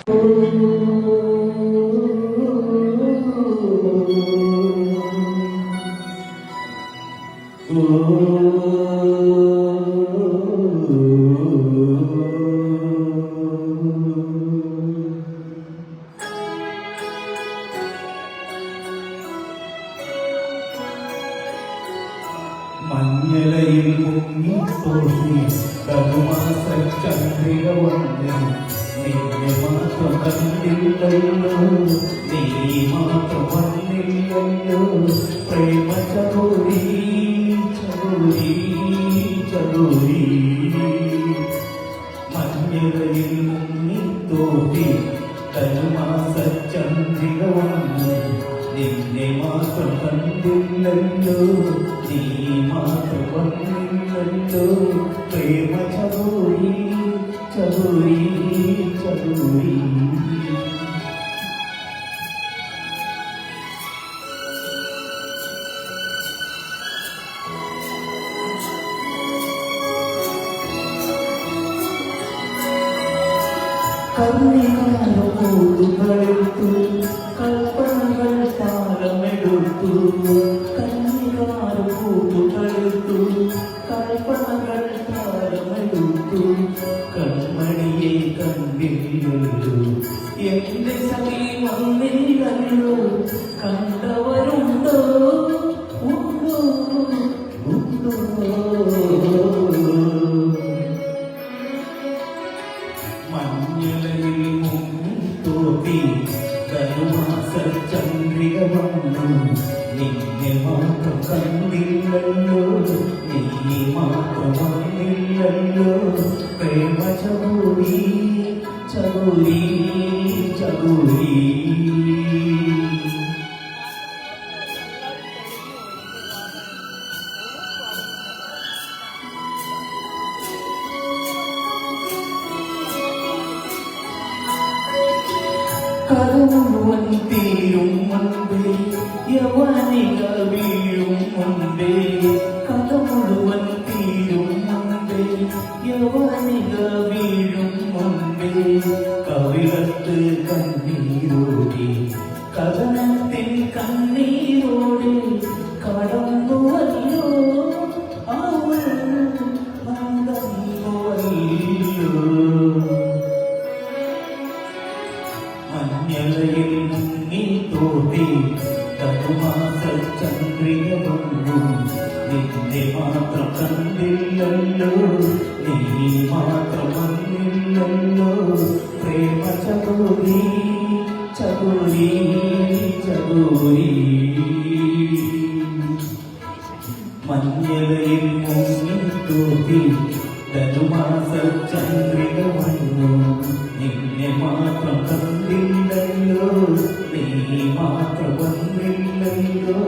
മഞ്ഞലയിൽ മുങ്ങി തോന്നി തനുമാസ ചന്ദ്രിക വന്ന് നിന്നെ മാത്രം കണ്ടില്ലല്ലോ, നീ മാത്രം വന്നില്ലല്ലോ. പ്രേമ ചകോരി ചകോരി ചകോരി മഞ്ഞലയിൽ മുങ്ങി തോന്നി തനുമാസ ചന്ദ്രിക വന്ന് നിന്നെ മാത്രം കണ്ടില്ലല്ലോ, നീ മാത്രം വന്നില്ലല്ലോ. പ്രേമ ചകോരി ചകോരി ചകോരി കന്നികാരൂടുകളെടുത്തു കൽപ്പനകൾ താരമെടുത്തു, കന്നികാരൂടുകളെടുത്തു കൽപ്പനകൾ താരമെടുത്തു. കൺമണിയെ കണ്ടില്ലല്ലോ, എന്റെ സഖി വന്നില്ലല്ലോ. കണ്ടവരുണ്ടോ ഉണ്ടോ ഉണ്ടോ? മഞ്ഞലയിൽ മുങ്ങി തോന്നി തനുമാസ ചന്ദ്രിക വന്നു, നിന്നെ മാത്രം കണ്ടില്ലല്ലോ, നീ മാത്രം വന്നില്ലല്ലോ. പ്രേമ ചകോരി ചകോരി ചകോരി കഥ മുഴുവൻ തീരും മുൻപേ യവനിക വീഴും മുൻപേ, കഥ മുഴുവൻ തീരും മുൻപേ യവനിക വീഴും മുൻപേ. കവിളത്ത് കണ്ണീരോടെ കഥനത്തിൽ കണ്ണീരോടെ കടന്നുവല്ലോ അവൾ നടന്നുവല്ലോ. മഞ്ഞലയിൽ മുങ്ങി തോന്നി തനുമാസ ചന്ദ്രിക വന്നു, നിന്നെ മാത്രം കണ്ടില്ലല്ലോ, നീ മാത്രം വന്നില്ലല്ലോ. പ്രേമ ചകോരി ചകോരി ചകോരി മഞ്ഞലയിൽ മുങ്ങി തോന്നി തനുമാസ ചന്ദ്രിക വന്നു, നിന്നെ മാത്രം കണ്ടില്ലല്ലോ, നീ മാത്രം വന്നില്ലല്ലോ.